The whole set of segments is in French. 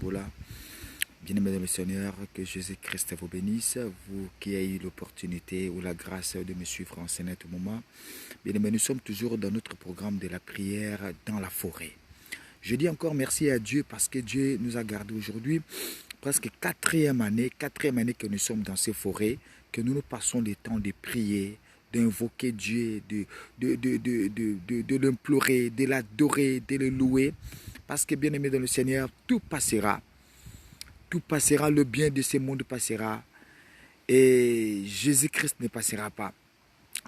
Mboula. Bien-aimés dans le Seigneur, que Jésus-Christ vous bénisse, vous qui avez eu l'opportunité ou la grâce de me suivre en ce moment. Bien-aimés, nous sommes toujours dans notre programme de la prière dans la forêt. Je dis encore merci à Dieu parce que Dieu nous a gardés aujourd'hui, presque quatrième année que nous sommes dans ces forêts, que nous passons des temps de prier, d'invoquer Dieu, de l'implorer, de l'adorer, de le louer. Parce que bien aimé dans le Seigneur, tout passera. Tout passera, le bien de ce monde passera. Et Jésus-Christ ne passera pas.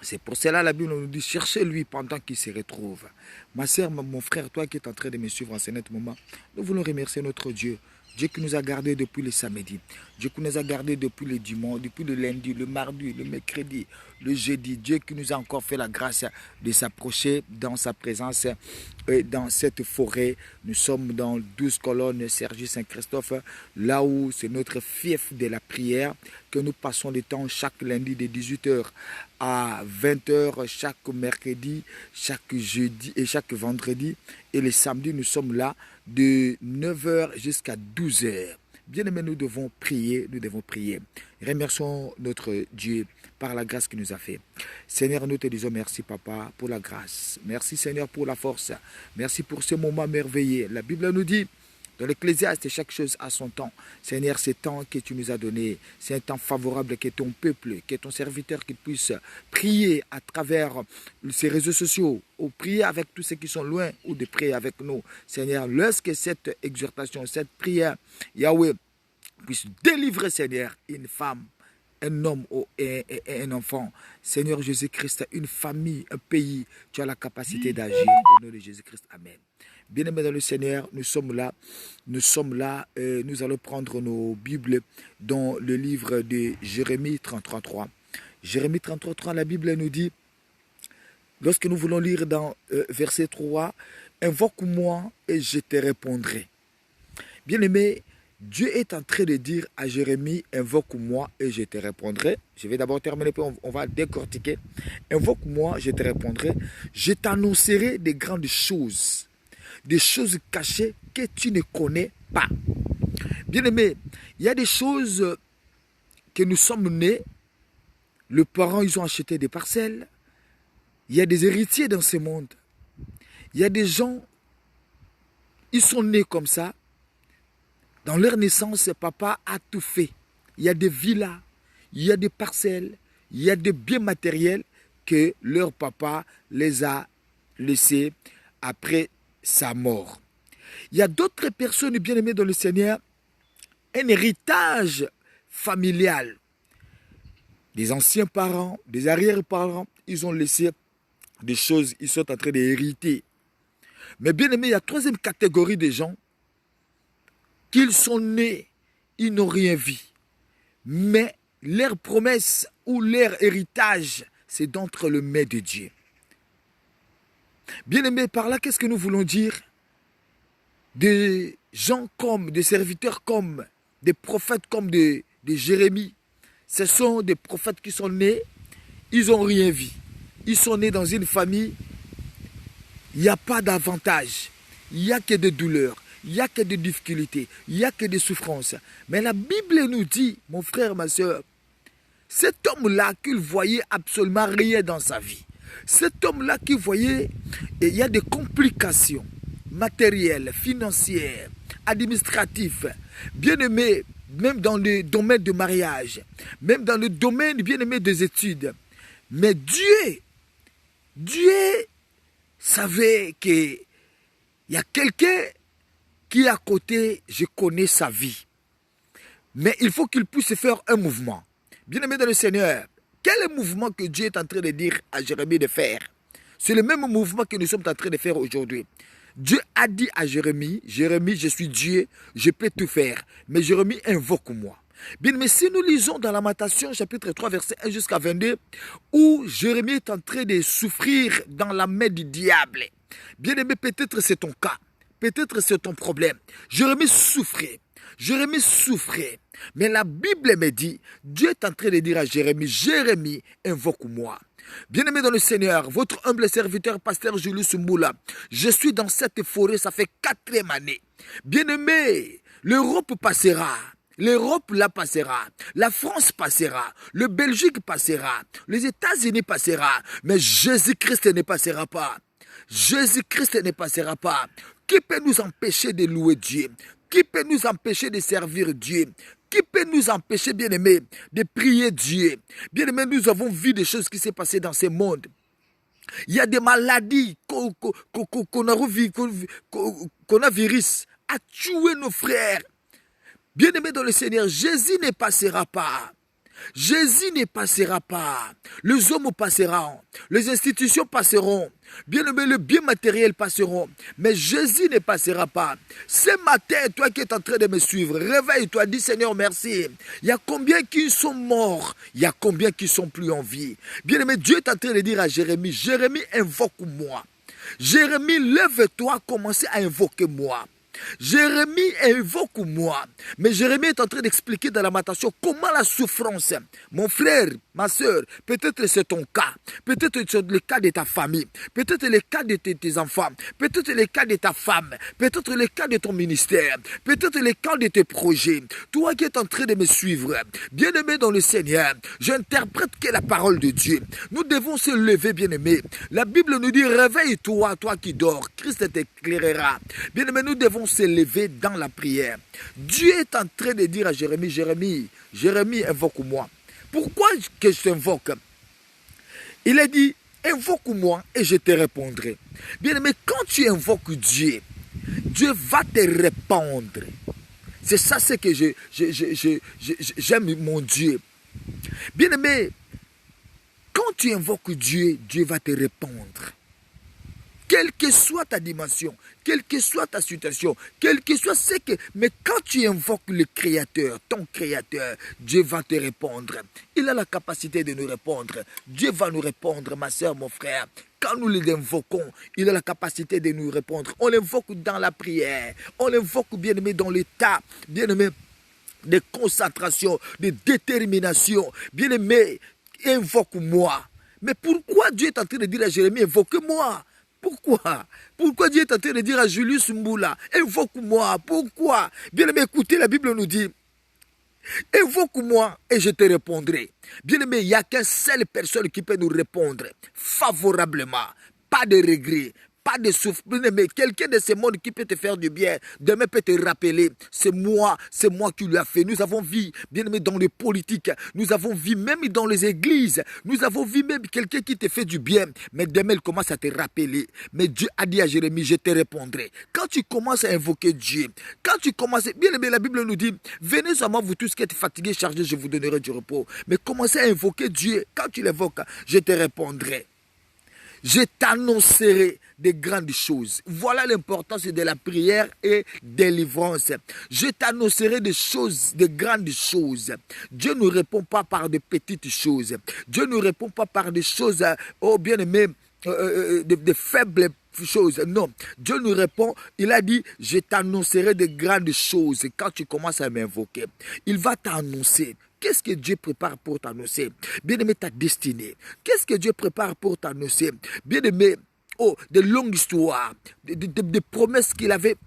C'est pour cela la Bible nous dit, cherchez-lui pendant qu'il se retrouve. Ma soeur, mon frère, toi qui es en train de me suivre en ce moment, nous voulons remercier notre Dieu. Dieu qui nous a gardés depuis le samedi. Dieu qui nous a gardés depuis le dimanche, depuis le lundi, le mardi, le mercredi, le jeudi. Dieu qui nous a encore fait la grâce de s'approcher dans sa présence dans cette forêt. Nous sommes dans 12 colonnes Sergi Saint-Christophe, là où c'est notre fief de la prière, que nous passons le temps chaque lundi de 18h à 20h, chaque mercredi, chaque jeudi et chaque vendredi. Et les samedis, nous sommes là de 9h jusqu'à 12h. Bien aimé, nous devons prier, Remercions notre Dieu par la grâce qu'il nous a fait. Seigneur, nous te disons merci, Papa, pour la grâce. Merci, Seigneur, pour la force. Merci pour ce moment merveilleux. La Bible nous dit, dans l'Ecclésiaste, chaque chose a son temps. Seigneur, ce temps que tu nous as donné, c'est un temps favorable que ton peuple, que ton serviteur qui puisse prier à travers ces réseaux sociaux, ou prier avec tous ceux qui sont loin, ou de prier avec nous. Seigneur, lorsque cette exhortation, cette prière, Yahweh, puisse délivrer, Seigneur, une femme, un homme et un enfant. Seigneur Jésus-Christ, une famille, un pays, tu as la capacité d'agir au nom de Jésus-Christ. Amen. Bien-aimés dans le Seigneur, nous sommes là, nous allons prendre nos Bibles dans le livre de Jérémie 33.3. Jérémie 33.3, la Bible nous dit, lorsque nous voulons lire dans verset 3, « Invoque-moi et je te répondrai ». Bien-aimés, Dieu est en train de dire à Jérémie, « Invoque-moi et je te répondrai ». Je vais d'abord terminer, puis on va décortiquer. « Invoque-moi, je te répondrai. Je t'annoncerai des grandes choses, des choses cachées que tu ne connais pas. » Bien-aimé, il y a des choses que nous sommes nés. Les parents, ils ont acheté des parcelles. Il y a des héritiers dans ce monde. Il y a des gens, ils sont nés comme ça. Dans leur naissance, papa a tout fait. Il y a des villas, il y a des parcelles, il y a des biens matériels que leur papa les a laissés après sa mort. Il y a d'autres personnes bien-aimées dans le Seigneur, un héritage familial. Des anciens parents, des arrière-parents, ils ont laissé des choses, ils sont en train d'hériter. Mais bien-aimés, il y a une troisième catégorie de gens, qu'ils sont nés, ils n'ont rien vu. Mais leur promesse ou leur héritage, c'est d'entre les mains de Dieu. Bien-aimés, par là, qu'est-ce que nous voulons dire? Des gens comme, des serviteurs comme, des prophètes comme de Jérémie. Ce sont des prophètes qui sont nés, ils n'ont rien vu. Ils sont nés dans une famille, il n'y a pas d'avantage, il n'y a que des douleurs. Il n'y a que des difficultés, il n'y a que des souffrances. Mais la Bible nous dit, mon frère, ma soeur, cet homme-là qu'il voyait absolument rien dans sa vie. Cet homme-là qui voyait, il y a des complications matérielles, financières, administratives, bien-aimées, même dans le domaine du mariage, même dans le domaine, bien-aimé, des études. Mais Dieu savait qu'il y a quelqu'un qui est à côté, je connais sa vie. Mais il faut qu'il puisse faire un mouvement. Bien-aimé dans le Seigneur, quel est le mouvement que Dieu est en train de dire à Jérémie de faire? C'est le même mouvement que nous sommes en train de faire aujourd'hui. Dieu a dit à Jérémie, Jérémie, je suis Dieu, je peux tout faire. Mais Jérémie, invoque-moi. Bien, mais si nous lisons dans Lamentation, chapitre 3, verset 1 jusqu'à 22, où Jérémie est en train de souffrir dans la main du diable. Bien aimé, peut-être c'est ton cas. Peut-être c'est ton problème. Jérémie souffrait. Mais la Bible me dit, Dieu est en train de dire à Jérémie, Jérémie, invoque-moi. Bien-aimé dans le Seigneur, votre humble serviteur, pasteur Julius Mboula, je suis dans cette forêt, ça fait 4e année. Bien-aimé, L'Europe passera. L'Europe la passera. La France passera. Le Belgique passera. Les États-Unis passera. Mais Jésus-Christ ne passera pas. Jésus-Christ ne passera pas. Qui peut nous empêcher de louer Dieu? Qui peut nous empêcher de servir Dieu? Qui peut nous empêcher, bien-aimés, de prier Dieu? Bien-aimés, nous avons vu des choses qui s'est passées dans ce monde. Il y a des maladies coronavirus a tué nos frères. Bien-aimés dans le Seigneur, Jésus ne passera pas. Jésus ne passera pas. Les hommes passeront. Les institutions passeront. Bien-aimés, le bien matériel passeront. Mais Jésus ne passera pas. Ce matin, toi qui es en train de me suivre, réveille-toi, dis Seigneur, merci. Il y a combien qui sont morts? Il y a combien qui sont plus en vie? Bien-aimé, Dieu est en train de dire à Jérémie, Jérémie, invoque-moi. Jérémie, lève-toi, commencez à invoquer moi. Jérémie invoque-moi. Mais Jérémie est en train d'expliquer dans la lamentation comment la souffrance, mon frère, ma soeur, peut-être c'est ton cas, peut-être c'est le cas de ta famille, peut-être le cas de tes enfants, peut-être le cas de ta femme, peut-être le cas de ton ministère, peut-être le cas de tes projets. Toi qui es en train de me suivre, bien-aimé dans le Seigneur, j'interprète que la parole de Dieu. Nous devons se lever, bien-aimé. La Bible nous dit, réveille-toi, toi qui dors, Christ t'éclairera. Bien-aimé, nous devons se lever dans la prière. Dieu est en train de dire à Jérémie, Jérémie, invoque-moi. Pourquoi que je t'invoque? Il a dit, invoque-moi et je te répondrai. Bien-aimé, quand tu invoques Dieu, Dieu va te répondre. C'est ça ce que j'aime mon Dieu. Bien-aimé, quand tu invoques Dieu, Dieu va te répondre. Quelle que soit ta dimension, quelle que soit ta situation, quel que soit ce que... Mais quand tu invoques le Créateur, ton Créateur, Dieu va te répondre. Il a la capacité de nous répondre. Dieu va nous répondre, ma soeur, mon frère. Quand nous l'invoquons, il a la capacité de nous répondre. On l'invoque dans la prière. On l'invoque, bien-aimé, dans l'état, bien-aimé, de concentration, de détermination. Bien-aimé, invoque-moi. Mais pourquoi Dieu est en train de dire à Jérémie, invoque-moi? Pourquoi? Pourquoi Dieu est en train de dire à Julius Mboula, invoque-moi? Pourquoi? Bien-aimé, écoutez, la Bible nous dit, invoque-moi et je te répondrai. Bien-aimé, il n'y a qu'une seule personne qui peut nous répondre favorablement. Pas de regret, pas de souffrance. Mais quelqu'un de ce monde qui peut te faire du bien, demain peut te rappeler, c'est moi qui lui a fait. Nous avons vu, bien aimé, dans les politiques, nous avons vu même dans les églises, nous avons vu même quelqu'un qui te fait du bien, mais demain il commence à te rappeler. Mais Dieu a dit à Jérémie, je te répondrai. Quand tu commences à invoquer Dieu, quand tu commences, bien aimé, la Bible nous dit, venez à moi vous tous qui êtes fatigués, chargés, je vous donnerai du repos. Mais commencez à invoquer Dieu. Quand tu l'invoques, je te répondrai. Je t'annoncerai de grandes choses. Voilà l'importance de la prière et délivrance. Je t'annoncerai des choses, de grandes choses. Dieu ne répond pas par de petites choses. Dieu ne répond pas par des choses, oh bien-aimé, de faibles choses. Non, Dieu nous répond, il a dit, je t'annoncerai de grandes choses. Quand tu commences à m'invoquer, il va t'annoncer. Qu'est-ce que Dieu prépare pour t'annoncer? Bien-aimé, ta destinée. Qu'est-ce que Dieu prépare pour t'annoncer? Bien-aimé, oh, de longues histoires, de promesses qu'il avait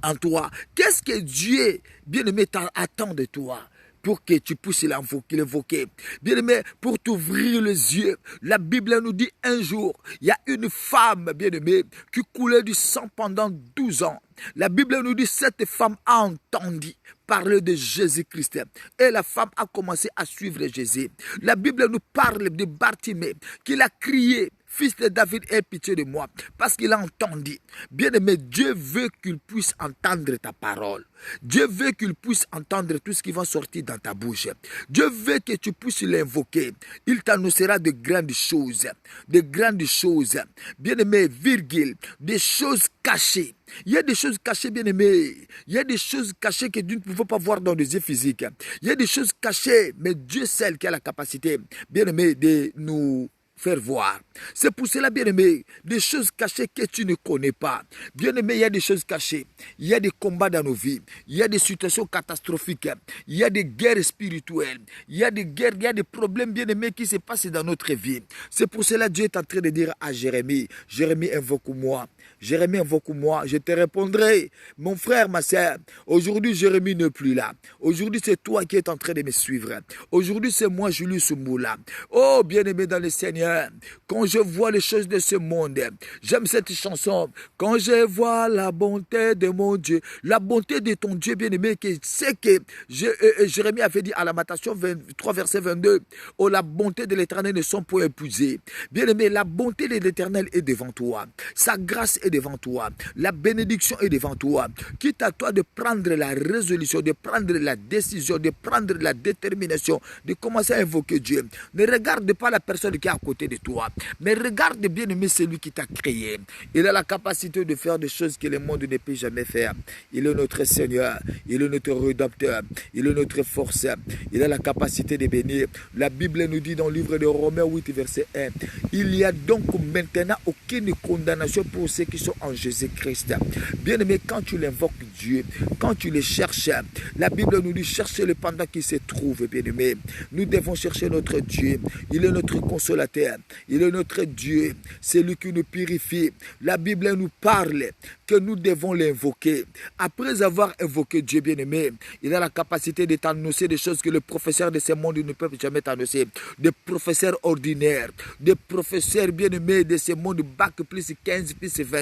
en toi. Qu'est-ce que Dieu, bien-aimé, attend de toi? Pour que tu puisses l'évoquer. Bien-aimé, pour t'ouvrir les yeux, la Bible nous dit un jour, il y a une femme, bien-aimée, qui coulait du sang pendant 12 ans. La Bible nous dit, cette femme a entendu parler de Jésus-Christ. Et la femme a commencé à suivre Jésus. La Bible nous parle de Bartimée, qu'il a crié, fils de David, aie pitié de moi, parce qu'il a entendu. Bien-aimé, Dieu veut qu'il puisse entendre ta parole. Dieu veut qu'il puisse entendre tout ce qui va sortir dans ta bouche. Dieu veut que tu puisses l'invoquer. Il t'annoncera de grandes choses. De grandes choses. Bien-aimé, virgule, des choses cachées. Il y a des choses cachées, bien-aimé. Il y a des choses cachées que Dieu ne peut pas voir dans les yeux physiques. Il y a des choses cachées, mais Dieu seul qui a la capacité, bien-aimé, de nous faire voir. C'est pour cela, bien-aimé, des choses cachées que tu ne connais pas. Bien-aimé, il y a des choses cachées. Il y a des combats dans nos vies. Il y a des situations catastrophiques. Il y a des guerres spirituelles. Il y a des guerres, il y a des problèmes, bien-aimés, qui se passent dans notre vie. C'est pour cela que Dieu est en train de dire à Jérémie, Jérémie, invoque-moi. Jérémie, invoque-moi, je te répondrai. Mon frère, ma soeur, aujourd'hui, Jérémie n'est plus là. Aujourd'hui, c'est toi qui es en train de me suivre. Aujourd'hui, c'est moi, Julius Moula. Oh, bien-aimé dans le Seigneur, quand je vois les choses de ce monde, j'aime cette chanson. Quand je vois la bonté de mon Dieu, la bonté de ton Dieu, bien-aimé, qui c'est que Jérémie avait dit à Lamentation 3, verset 22, oh, la bonté de l'Éternel ne sont point épuisées. Bien-aimé, la bonté de l'Éternel est devant toi. Sa grâce est devant toi. La bénédiction est devant toi. Quitte à toi de prendre la résolution, de prendre la décision, de prendre la détermination, de commencer à invoquer Dieu. Ne regarde pas la personne qui est à côté de toi, mais regarde bien aimé celui qui t'a créé. Il a la capacité de faire des choses que le monde ne peut jamais faire. Il est notre Seigneur, il est notre rédempteur, il est notre force. Il a la capacité de bénir. La Bible nous dit dans le livre de Romains 8, verset 1, il n'y a donc maintenant aucune condamnation pour ceux qui sont en Jésus-Christ. Bien aimé, quand tu l'invoques Dieu, quand tu le cherches, la Bible nous dit cherchez-le pendant qu'il se trouve, bien aimé. Nous devons chercher notre Dieu. Il est notre consolateur. Il est notre Dieu. C'est lui qui nous purifie. La Bible nous parle que nous devons l'invoquer. Après avoir invoqué Dieu, bien aimé, il a la capacité de t'annoncer des choses que le professeur de ce monde ne peut jamais t'annoncer. Des professeurs ordinaires, des professeurs bien aimés de ce monde, bac plus 15, plus 20.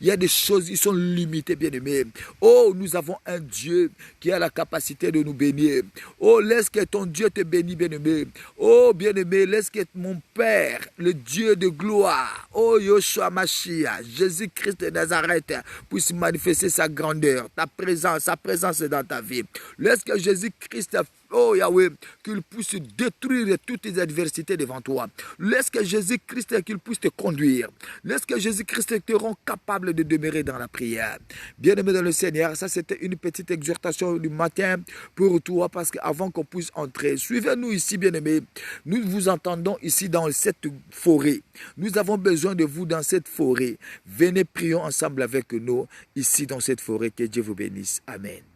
Il y a des choses, ils sont limitées, bien aimés. Oh, nous avons un Dieu qui a la capacité de nous bénir. Oh, laisse que ton Dieu te bénisse, bien aimé. Oh, bien aimé, laisse que mon Père, le Dieu de gloire, oh, Yoshua Mashiach, Jésus-Christ de Nazareth, puisse manifester sa grandeur, sa présence dans ta vie. Laisse que Jésus-Christ, oh Yahweh, qu'il puisse détruire toutes les adversités devant toi. Laisse que Jésus-Christ, qu'il puisse te conduire. Laisse que Jésus-Christ te rende capable de demeurer dans la prière. Bien-aimé dans le Seigneur, ça c'était une petite exhortation du matin pour toi, parce qu'avant qu'on puisse entrer, suivez-nous ici, bien-aimé. Nous vous entendons ici dans cette forêt. Nous avons besoin de vous dans cette forêt. Venez, prions ensemble avec nous ici dans cette forêt. Que Dieu vous bénisse. Amen.